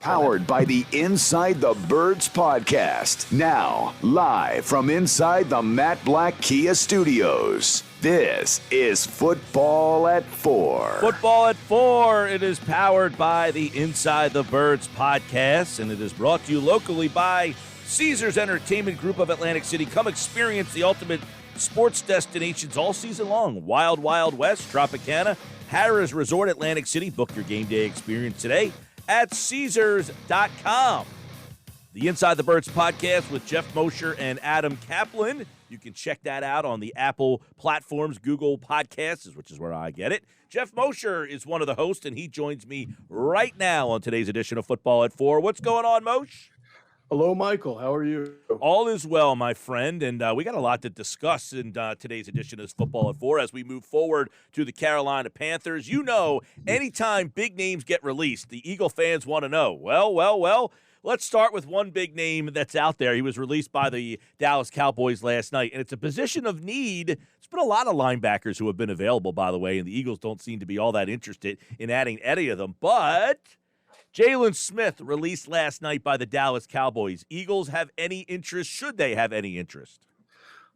Powered by the Inside the Birds podcast. Now, live from inside the Matt Black Kia Studios. This is Football at 4. Football at 4. It is powered by the Inside the Birds podcast, and it is brought to you locally by Caesars Entertainment Group of Atlantic City. Come experience the ultimate sports destinations all season long. Wild Wild West, Tropicana, Harrah's Resort, Atlantic City. Book your game day experience today at Caesars.com. The Inside the Birds podcast with Geoff Mosher and Adam Kaplan. You can check that out on the Apple platforms, Google Podcasts, which is where I get it. Geoff Mosher is one of the hosts, and he joins me right now on today's edition of Football at 4. What's going on, Moshe? Hello, Michael. How are you? All is well, my friend, and we got a lot to discuss in today's edition of Football at 4 as we move forward to the Carolina Panthers. You know, anytime big names get released, the Eagle fans want to know. Well, let's start with one big name that's out there. He was released by the Dallas Cowboys last night, and it's a position of need. There's been a lot of linebackers who have been available, by the way, and the Eagles don't seem to be all that interested in adding any of them, but Jalen Smith released last night by the Dallas Cowboys. Eagles have any interest? Should they have any interest?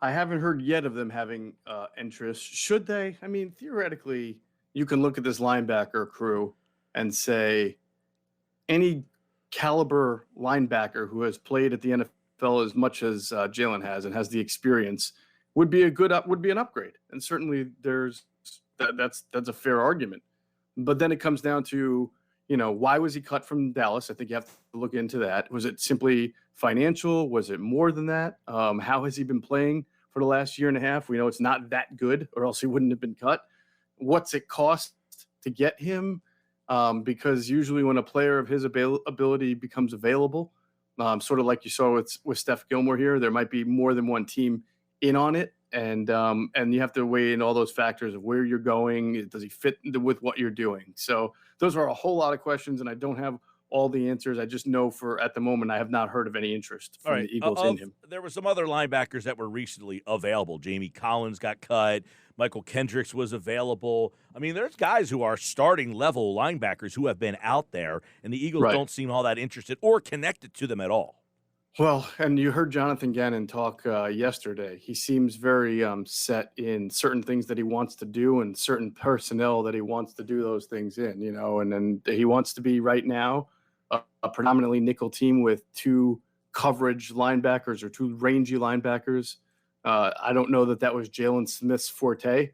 I haven't heard yet of them having interest. Should they? I mean, theoretically, you can look at this linebacker crew and say any caliber linebacker who has played at the NFL as much as Jalen has and has the experience would be an upgrade. And certainly that's a fair argument. But then it comes down to, why was he cut from Dallas? I think you have to look into that. Was it simply financial? Was it more than that? How has he been playing for the last year and a half? We know it's not that good, or else he wouldn't have been cut. What's it cost to get him? Because usually when a player of his ability becomes available, sort of like you saw with Steph Gilmore here, there might be more than one team in on it. And you have to weigh in all those factors of where you're going. Does he fit with what you're doing? So those are a whole lot of questions, and I don't have all the answers. I just know at the moment I have not heard of any interest from the Eagles in him. There were some other linebackers that were recently available. Jamie Collins got cut. Michael Kendricks was available. I mean, there's guys who are starting level linebackers who have been out there, and the Eagles don't seem all that interested or connected to them at all. Well, and you heard Jonathan Gannon talk yesterday. He seems very set in certain things that he wants to do and certain personnel that he wants to do those things in, and then he wants to be right now a predominantly nickel team with two coverage linebackers or two rangy linebackers. I don't know that was Jalen Smith's forte.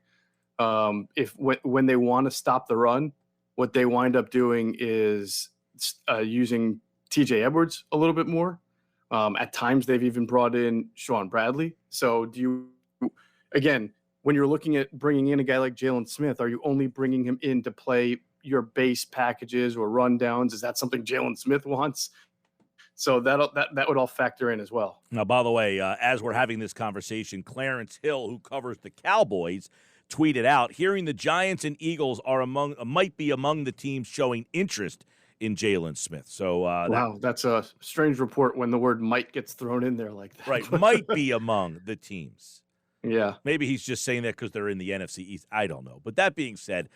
When they want to stop the run, what they wind up doing is using TJ Edwards a little bit more. At times, they've even brought in Sean Bradley. So when you're looking at bringing in a guy like Jalen Smith, are you only bringing him in to play your base packages or rundowns? Is that something Jalen Smith wants? So that would all factor in as well. Now, by the way, as we're having this conversation, Clarence Hill, who covers the Cowboys, tweeted out, hearing the Giants and Eagles might be among the teams showing interest in Jalen Smith. So wow, that's a strange report when the word might gets thrown in there like that. Right, might be among the teams. Yeah. Maybe he's just saying that because they're in the NFC East. I don't know. But that being said,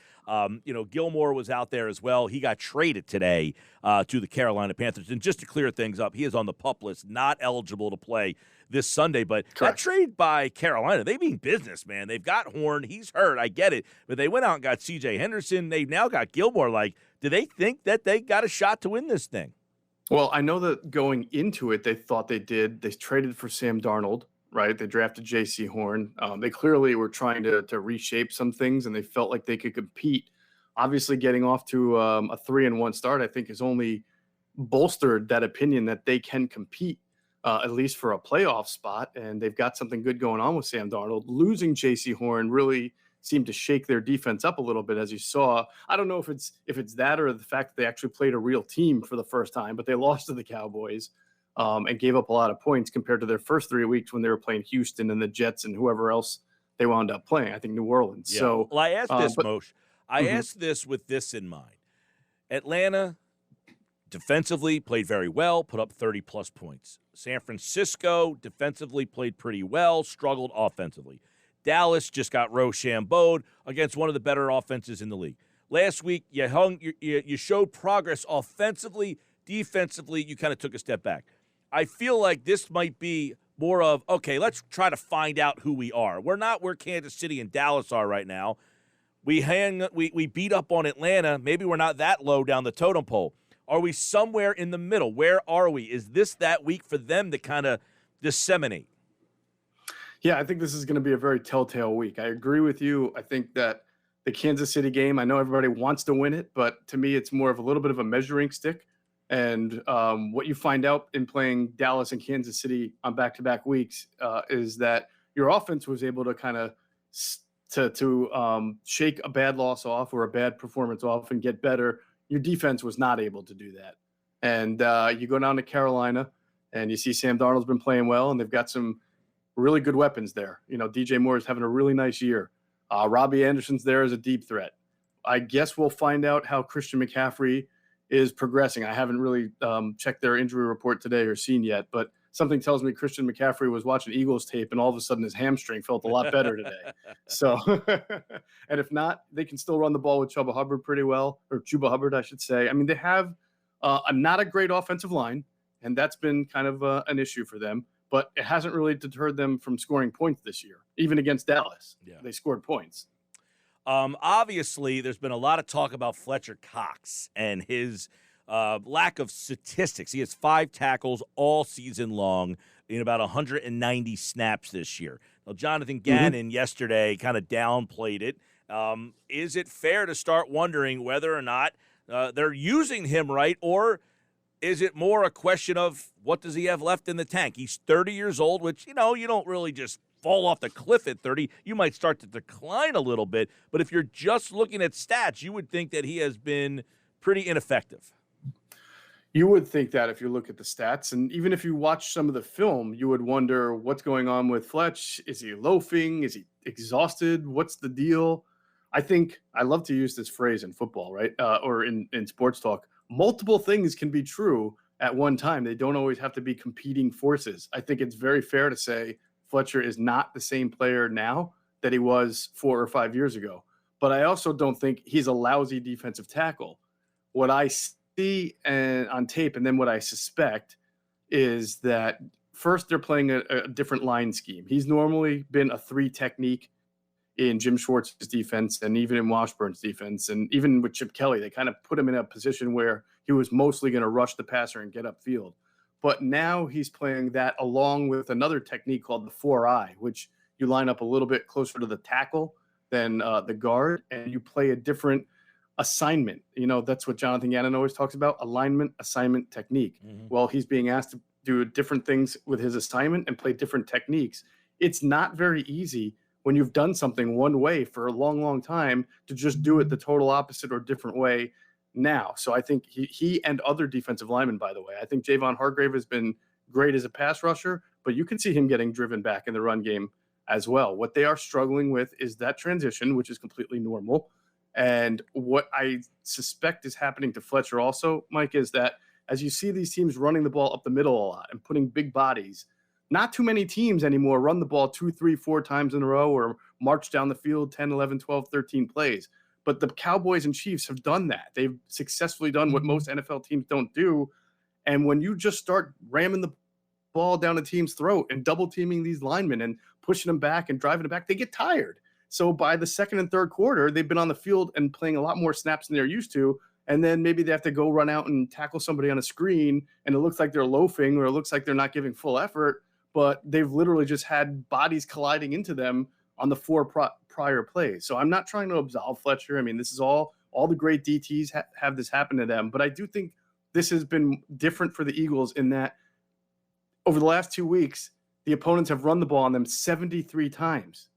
Gilmore was out there as well. He got traded today to the Carolina Panthers. And just to clear things up, he is on the PUP list, not eligible to play this Sunday. But That trade by Carolina, they mean business, man. They've got Horn. He's hurt. I get it. But they went out and got C.J. Henderson. They've now got Gilmore. Do they think that they got a shot to win this thing? Well, I know that going into it, they thought they did. They traded for Sam Darnold. Right, they drafted J.C. Horn. They clearly were trying to reshape some things, and they felt like they could compete. Obviously, getting off to a 3-1 start, I think, has only bolstered that opinion that they can compete, at least for a playoff spot. And they've got something good going on with Sam Darnold. Losing J.C. Horn really seemed to shake their defense up a little bit, as you saw. I don't know if it's that or the fact that they actually played a real team for the first time, but they lost to the Cowboys. And gave up a lot of points compared to their first 3 weeks when they were playing Houston and the Jets and whoever else they wound up playing. I think New Orleans. Yeah. So, I asked this, Moshe. I asked this with this in mind. Atlanta defensively played very well, put up 30-plus points. San Francisco defensively played pretty well, struggled offensively. Dallas just got Rochambeau'd against one of the better offenses in the league. Last week, you showed progress offensively. Defensively, you kind of took a step back. I feel like this might be more of, okay, let's try to find out who we are. We're not where Kansas City and Dallas are right now. We beat up on Atlanta. Maybe we're not that low down the totem pole. Are we somewhere in the middle? Where are we? Is this that week for them to kind of disseminate? Yeah, I think this is going to be a very telltale week. I agree with you. I think that the Kansas City game, I know everybody wants to win it, but to me, it's more of a little bit of a measuring stick. And what you find out in playing Dallas and Kansas City on back-to-back weeks is that your offense was able to kind of shake a bad loss off or a bad performance off and get better. Your defense was not able to do that. And you go down to Carolina, and you see Sam Darnold's been playing well, and they've got some really good weapons there. You know, DJ Moore is having a really nice year. Robbie Anderson's there as a deep threat. I guess we'll find out how Christian McCaffrey is progressing. I haven't really checked their injury report today or seen yet, but something tells me Christian McCaffrey was watching Eagles tape and all of a sudden his hamstring felt a lot better today. So, and if not, they can still run the ball with Chuba Hubbard pretty well, or Chuba Hubbard, I should say. I mean, they have not a great offensive line, and that's been kind of an issue for them, but it hasn't really deterred them from scoring points this year, even against Dallas. Yeah. They scored points. Obviously, there's been a lot of talk about Fletcher Cox and his lack of statistics. He has 5 tackles all season long in about 190 snaps this year. Now, Jonathan Gannon yesterday kind of downplayed it. Is it fair to start wondering whether or not they're using him right, or is it more a question of what does he have left in the tank? He's 30 years old, which, you know, you don't really just fall off the cliff at 30. You might start to decline a little bit, but if you're just looking at stats, you would think that he has been pretty ineffective. You would think that if you look at the stats, and even if you watch some of the film, you would wonder what's going on with Fletch. Is he loafing? Is he exhausted? What's the deal? I think I love to use this phrase in football, right? Or in sports talk. Multiple things can be true at one time. They don't always have to be competing forces. I think it's very fair to say Fletcher is not the same player now that he was 4 or 5 years ago. But I also don't think he's a lousy defensive tackle. What I see on tape, and then what I suspect, is that first they're playing a different line scheme. He's normally been a 3 technique in Jim Schwartz's defense and even in Washburn's defense. And even with Chip Kelly, they kind of put him in a position where he was mostly going to rush the passer and get upfield. But now he's playing that along with another technique called the 4-eye, which you line up a little bit closer to the tackle than the guard, and you play a different assignment. You know, that's what Jonathan Gannon always talks about, alignment, assignment, technique. Well, he's being asked to do different things with his assignment and play different techniques. It's not very easy when you've done something one way for a long, long time to just do it the total opposite or different way now. So I think he and other defensive linemen, by the way, I think Javon Hargrave has been great as a pass rusher, but you can see him getting driven back in the run game as well. What they are struggling with is that transition, which is completely normal. And what I suspect is happening to Fletcher also, Mike, is that as you see these teams running the ball up the middle a lot and putting big bodies, not too many teams anymore run the ball 2, 3, 4 times in a row or march down the field 10, 11, 12, 13 plays. But the Cowboys and Chiefs have done that. They've successfully done what most NFL teams don't do. And when you just start ramming the ball down a team's throat and double teaming these linemen and pushing them back and driving them back, they get tired. So by the second and third quarter, they've been on the field and playing a lot more snaps than they're used to. And then maybe they have to go run out and tackle somebody on a screen, and it looks like they're loafing or it looks like they're not giving full effort, but they've literally just had bodies colliding into them on the 4 prior plays. So I'm not trying to absolve Fletcher. I mean, this is all the great DTs have this happen to them. But I do think this has been different for the Eagles in that over the last 2 weeks, the opponents have run the ball on them 73 times.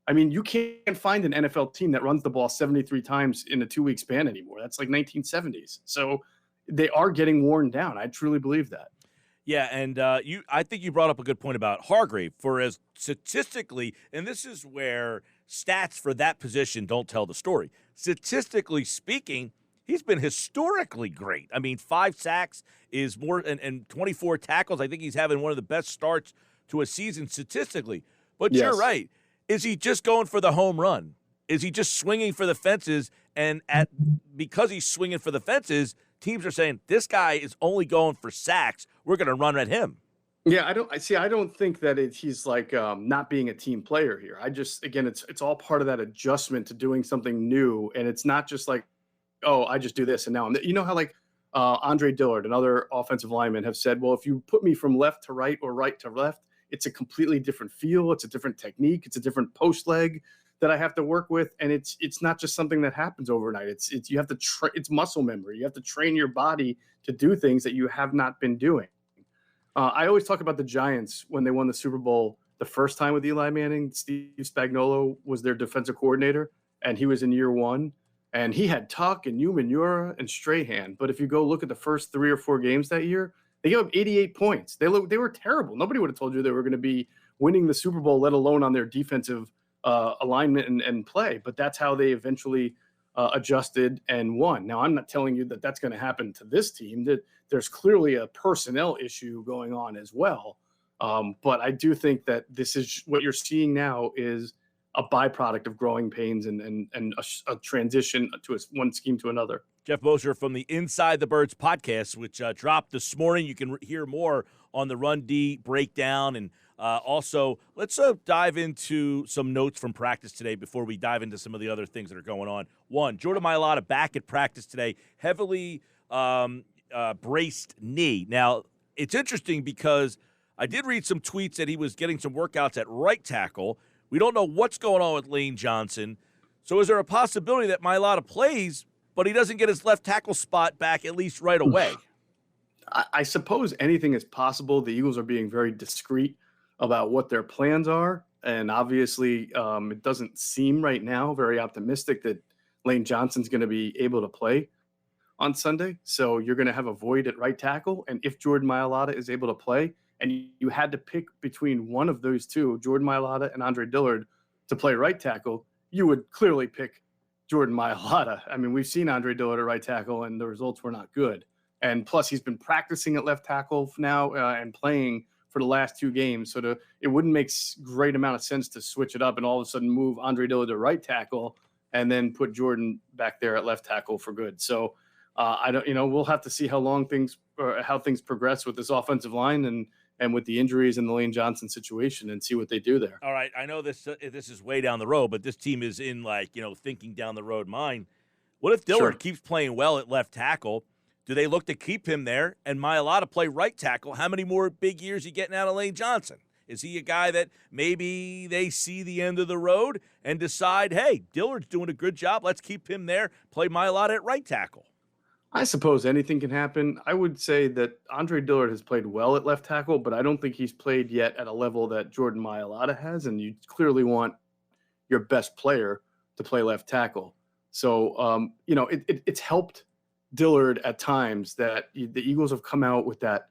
I mean, you can't find an NFL team that runs the ball 73 times in a 2-week span anymore. That's like 1970s. So they are getting worn down. I truly believe that. Yeah, and I think you brought up a good point about Hargrave. For as statistically, and this is where stats for that position don't tell the story. Statistically speaking, he's been historically great. I mean, 5 sacks is more, and 24 tackles. I think he's having one of the best starts to a season statistically. But yes, you're right. Is he just going for the home run? Is he just swinging for the fences? And because he's swinging for the fences, teams are saying, this guy is only going for sacks. We're going to run at him. Yeah, I don't think that he's like not being a team player here. Again, it's all part of that adjustment to doing something new. And it's not just like, oh, I just do this and now you know how like Andre Dillard and other offensive linemen have said, well, if you put me from left to right or right to left, it's a completely different feel. It's a different technique. It's a different post leg that I have to work with. And it's not just something that happens overnight. You have to, it's muscle memory. You have to train your body to do things that you have not been doing. I always talk about the Giants when they won the Super Bowl the first time with Eli Manning. Steve Spagnuolo was their defensive coordinator, and he was in year one. And he had Tuck and Umanura and Strahan. But if you go look at the first 3 or 4 games that year, they gave up 88 points. They were terrible. Nobody would have told you they were going to be winning the Super Bowl, let alone on their defensive alignment and play. But that's how they eventually adjusted and won. Now, I'm not telling you that that's going to happen to this team. That there's clearly a personnel issue going on as well. But I do think that this is what you're seeing now is a byproduct of growing pains and a transition to one scheme to another. Geoff Mosher from the Inside the Birds podcast, which dropped this morning. You can hear more on the Run D breakdown. And also, let's dive into some notes from practice today before we dive into some of the other things that are going on. One, Jordan Mailata back at practice today, heavily braced knee. Now, it's interesting because I did read some tweets that he was getting some workouts at right tackle. We don't know what's going on with Lane Johnson. So is there a possibility that Mailata plays, but he doesn't get his left tackle spot back at least right away? I suppose anything is possible. The Eagles are being very discreet about what their plans are. And obviously, it doesn't seem right now very optimistic that Lane Johnson's going to be able to play on Sunday. So you're going to have a void at right tackle. And if Jordan Mailata is able to play, and you had to pick between one of those two, Jordan Mailata and Andre Dillard, to play right tackle, you would clearly pick Jordan Mailata. I mean, we've seen Andre Dillard at right tackle, and the results were not good. And plus, he's been practicing at left tackle now and playing for the last 2 games. So it wouldn't make great amount of sense to switch it up and all of a sudden move Andre Dillard to right tackle and then put Jordan back there at left tackle for good. So we'll have to see how things progress with this offensive line and with the injuries and the Lane Johnson situation and see what they do there. All right. I know this is way down the road, but this team is in thinking down the road mind. What if Dillard keeps playing well at left tackle? Do they look to keep him there and Mailata play right tackle? How many more big years are you getting out of Lane Johnson? Is he a guy that maybe they see the end of the road and decide, hey, Dillard's doing a good job. Let's keep him there, play Mailata at right tackle? I suppose anything can happen. I would say that Andre Dillard has played well at left tackle, but I don't think he's played yet at a level that Jordan Mailata has, and you clearly want your best player to play left tackle. So, it's helped Dillard at times that the Eagles have come out with that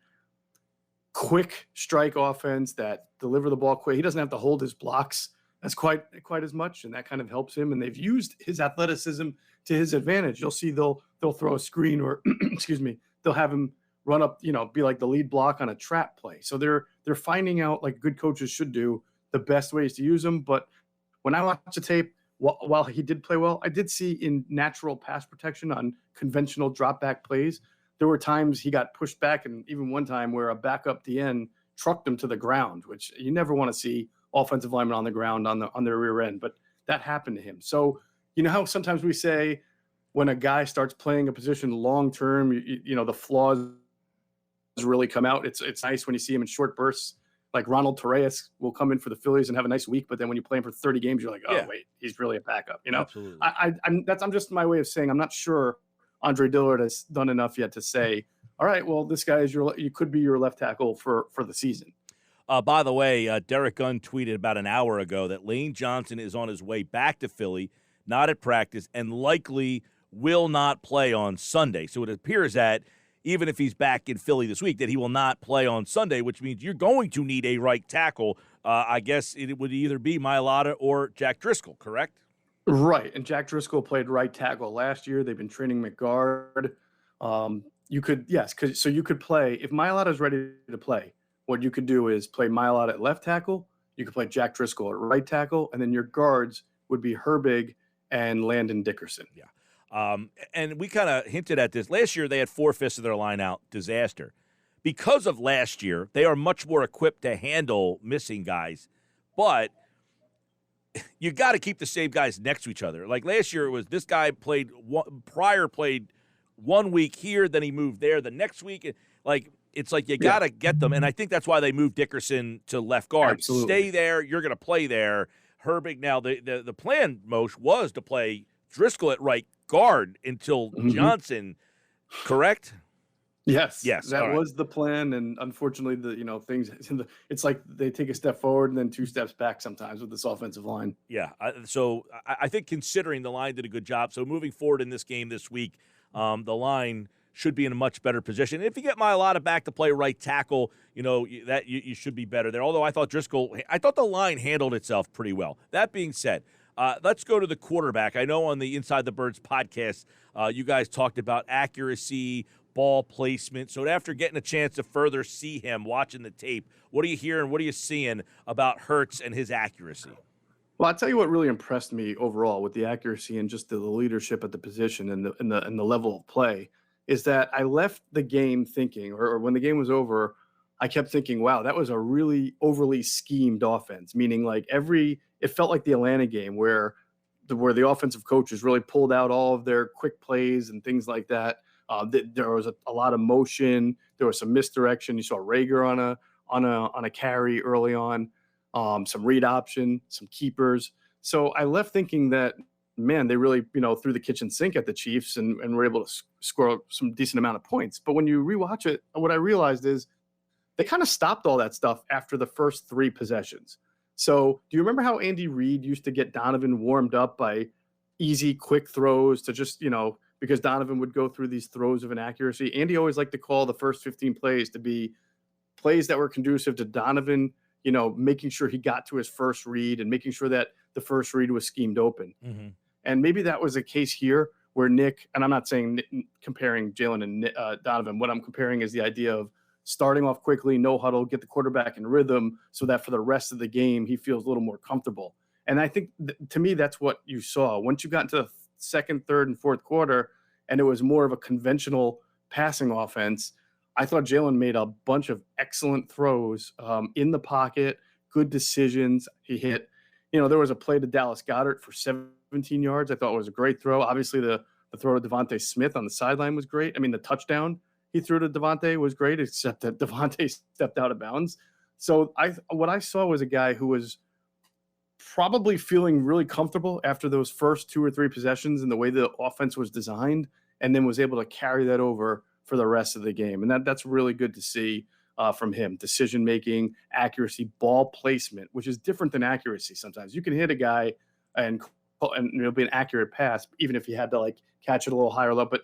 quick strike offense that deliver the ball quick. He doesn't have to hold his blocks as quite as much, and that kind of helps him. And they've used his athleticism to his advantage. You'll see they'll throw a screen or excuse me, they'll have him run up, be like the lead block on a trap play. So they're finding out, like good coaches should do, the best ways to use him. But when I watch the tape, while he did play well, I did see in natural pass protection on conventional drop back plays, there were times he got pushed back, and even one time where a backup DN trucked him to the ground, which you never want to see offensive linemen on the ground on their rear end, but that happened to him. So you know how sometimes we say when a guy starts playing a position long term, the flaws really come out. It's nice when you see him in short bursts. Like Ronald Torres will come in for the Phillies and have a nice week, but then when you play him for 30 games, you're like, wait, he's really a backup. Absolutely. I'm just my way of saying I'm not sure Andre Dillard has done enough yet to say, all right, well, this guy you could be your left tackle for the season. By the way, Derek Gunn tweeted about an hour ago that Lane Johnson is on his way back to Philly, not at practice, and likely will not play on Sunday. So it appears that even if he's back in Philly this week, that he will not play on Sunday, which means you're going to need a right tackle. I guess it would either be Mailata or Jack Driscoll, correct? Right, and Jack Driscoll played right tackle last year. They've been training McGuard. You could play if Mailata is ready to play. What you could do is play Mailata at left tackle. You could play Jack Driscoll at right tackle, and then your guards would be Herbig and Landon Dickerson. Yeah. And we kind of hinted at this. Last year, they had 4/5 of their line out. Disaster. Because of last year, they are much more equipped to handle missing guys. But you got to keep the same guys next to each other. Like last year, it was this guy played 1 week here, then he moved there. The next week, it's like you got to get them. And I think that's why they moved Dickerson to left guard. Absolutely. Stay there. You're going to play there. Herbig, now the plan, Moshe, was to play Driscoll at right guard until Johnson, correct? Yes. That was the plan, and unfortunately, things. It's like they take a step forward and then 2 steps back sometimes with this offensive line. Yeah. So I think considering the line did a good job. So moving forward in this game this week, the line should be in a much better position. If you get Mailata back to play right tackle, you should be better there. Although I thought the line handled itself pretty well. That being said, let's go to the quarterback. I know on the Inside the Birds podcast, you guys talked about accuracy, ball placement. So after getting a chance to further see him, watching the tape, what are you hearing? What are you seeing about Hurts and his accuracy? Well, I'll tell you what really impressed me overall with the accuracy and just the leadership at the position and the level of play is that I left the game thinking, or when the game was over, I kept thinking, wow, that was a really overly schemed offense, meaning it felt like the Atlanta game where the offensive coaches really pulled out all of their quick plays and things like that. There was a lot of motion. There was some misdirection. You saw Rager on a carry early on, some read option, some keepers. So I left thinking that, man, they really threw the kitchen sink at the Chiefs and were able to score some decent amount of points. But when you rewatch it, what I realized is they kind of stopped all that stuff after the first 3 possessions. So do you remember how Andy Reid used to get Donovan warmed up by easy, quick throws to just, because Donovan would go through these throws of inaccuracy? Andy always liked to call the first 15 plays to be plays that were conducive to Donovan, making sure he got to his first read and making sure that the first read was schemed open. Mm-hmm. And maybe that was a case here where Nick, and I'm not saying comparing Jalen and Donovan, what I'm comparing is the idea of starting off quickly, no huddle, get the quarterback in rhythm so that for the rest of the game, he feels a little more comfortable. And I think to me, that's what you saw. Once you got into the second, third, and fourth quarter, and it was more of a conventional passing offense, I thought Jalen made a bunch of excellent throws in the pocket, good decisions. He hit, there was a play to Dallas Goedert for 17 yards. I thought it was a great throw. Obviously, the throw to Devontae Smith on the sideline was great. I mean, the touchdown he threw to Devontae was great, except that Devontae stepped out of bounds. So what I saw was a guy who was probably feeling really comfortable after those first 2 or 3 possessions and the way the offense was designed, and then was able to carry that over for the rest of the game. And that's really good to see from him. Decision-making, accuracy, ball placement, which is different than accuracy sometimes. You can hit a guy and it'll be an accurate pass, even if you had to catch it a little higher level. But,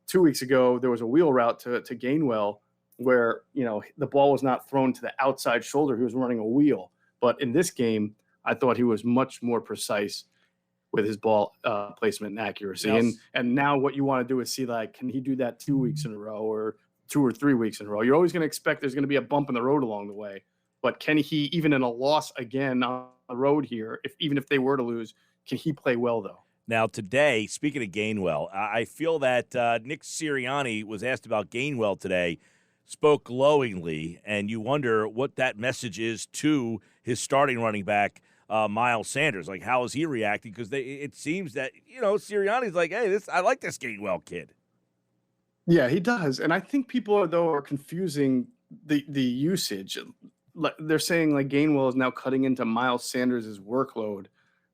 2 weeks ago, there was a wheel route to Gainwell where, the ball was not thrown to the outside shoulder. He was running a wheel. But in this game, I thought he was much more precise with his ball placement and accuracy. Yes. And now what you want to do is see, can he do that 2 weeks in a row or 2 or 3 weeks in a row? You're always going to expect there's going to be a bump in the road along the way. But can he, even in a loss again on the road here, even if they were to lose, can he play well, though? Now, today, speaking of Gainwell, I feel that Nick Sirianni was asked about Gainwell today, spoke glowingly, and you wonder what that message is to his starting running back, Miles Sanders. How is he reacting? Because it seems that, Sirianni's like, hey, I like this Gainwell kid. Yeah, he does. And I think people, are confusing the usage. They're saying, Gainwell is now cutting into Miles Sanders' workload.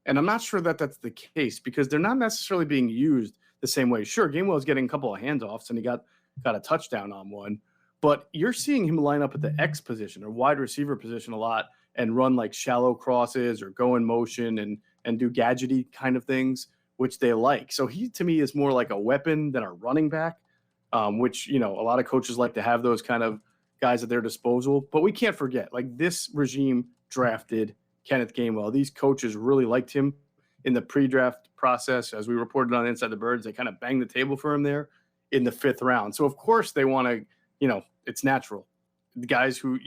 And I'm not sure that that's the case because they're not necessarily being used the same way. Sure, Gainwell is getting a couple of handoffs, and he got a touchdown on one. But you're seeing him line up at the X position or wide receiver position a lot and run shallow crosses or go in motion and do gadgety kind of things, which they like. So he, to me, is more like a weapon than a running back, which, a lot of coaches like to have those kind of guys at their disposal. But we can't forget, this regime drafted Kenneth Gainwell. These coaches really liked him in the pre-draft process. As we reported on Inside the Birds, they kind of banged the table for him there in the 5th round. So, of course, they want to, it's natural. The guys who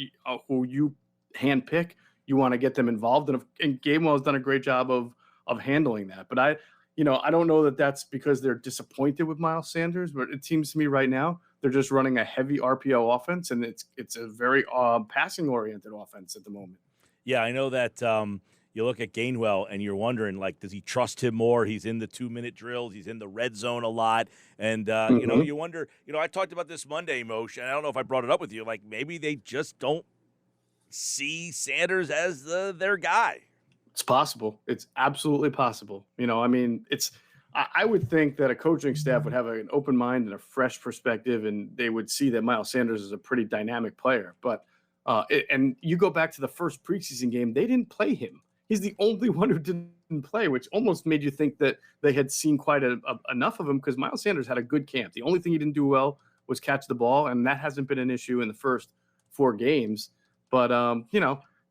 you handpick, you want to get them involved. And Gainwell has done a great job of handling that. But I don't know that that's because they're disappointed with Miles Sanders, but it seems to me right now they're just running a heavy RPO offense, and it's a very passing-oriented offense at the moment. Yeah, I know that you look at Gainwell and you're wondering, like, does he trust him more? He's in the 2-minute drills. He's in the red zone a lot. And, you wonder, I talked about this Monday, Moshe, and I don't know if I brought it up with you. Like, maybe they just don't see Sanders as their guy. It's possible. It's absolutely possible. I would think that a coaching staff would have an open mind and a fresh perspective, and they would see that Miles Sanders is a pretty dynamic player. But and you go back to the first preseason game, they didn't play him. He's the only one who didn't play, which almost made you think that they had seen quite enough of him, because Miles Sanders had a good camp. The only thing he didn't do well was catch the ball, and that hasn't been an issue in the first 4 games. But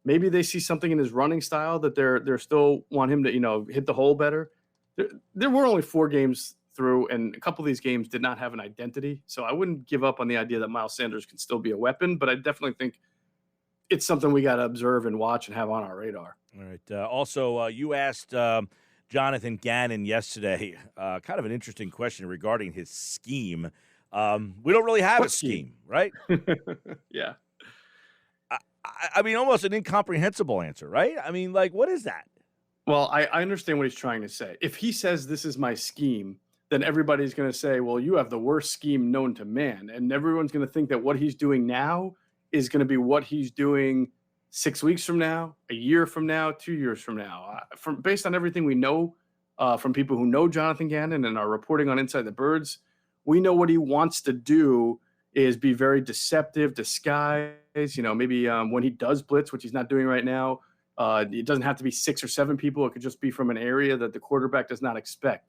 maybe they see something in his running style that they're still want him to hit the hole better. There were only 4 games through, and a couple of these games did not have an identity. So I wouldn't give up on the idea that Miles Sanders can still be a weapon, but I definitely think it's something we got to observe and watch and have on our radar. All right. Also, you asked Jonathan Gannon yesterday kind of an interesting question regarding his scheme. We don't really have a scheme, right? Yeah. I mean, almost an incomprehensible answer, right? I mean, like, what is that? Well, I understand what he's trying to say. If he says this is my scheme, then everybody's going to say, well, you have the worst scheme known to man. And everyone's going to think that what he's doing now is going to be what he's doing 6 weeks from now, a year from now, 2 years from now. Based on everything we know from people who know Jonathan Gannon and are reporting on Inside the Birds, we know what he wants to do is be very deceptive, disguise, maybe when he does blitz, which he's not doing right now, it doesn't have to be 6 or 7 people. It could just be from an area that the quarterback does not expect.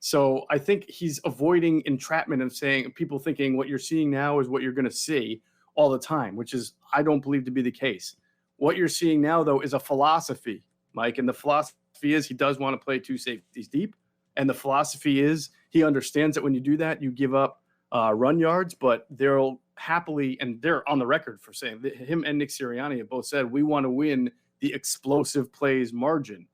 So I think he's avoiding entrapment of saying people thinking what you're seeing now is what you're going to see all the time, which is, I don't believe to be the case. What you're seeing now, though, is a philosophy, Mike. And the philosophy is he does want to play 2 safeties deep. And the philosophy is he understands that when you do that, you give up run yards, but they'll happily, and they're on the record for saying that him and Nick Sirianni have both said, we want to win the explosive plays margin,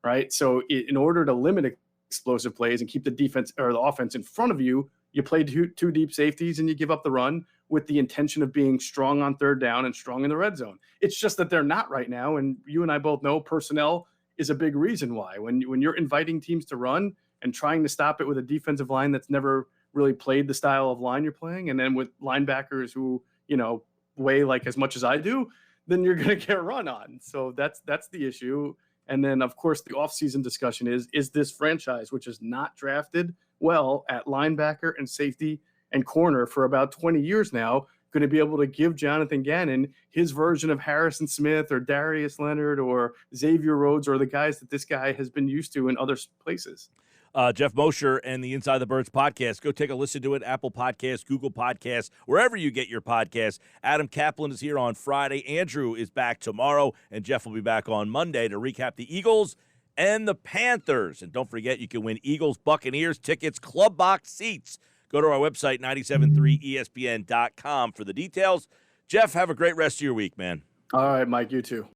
right? So in order to limit explosive plays and keep the defense or the offense in front of you, you play two deep safeties and you give up the run with the intention of being strong on 3rd down and strong in the red zone. It's just that they're not right now. And you and I both know personnel is a big reason why. When you're inviting teams to run and trying to stop it with a defensive line that's never really played the style of line you're playing, and then with linebackers who, weigh like as much as I do, then you're going to get run on. So that's the issue. And then, of course, the offseason discussion is this franchise, which is not drafted well at linebacker and safety and corner for about 20 years now, going to be able to give Jonathan Gannon his version of Harrison Smith or Darius Leonard or Xavier Rhodes or the guys that this guy has been used to in other places. Geoff Mosher and the Inside the Birds podcast. Go take a listen to it. Apple Podcasts, Google Podcasts, wherever you get your podcasts. Adam Kaplan is here on Friday. Andrew is back tomorrow, and Geoff will be back on Monday to recap the Eagles and the Panthers. And don't forget, you can win Eagles Buccaneers tickets, club box seats. Go to our website, 973ESPN.com for the details. Geoff, have a great rest of your week, man. All right, Mike, you too.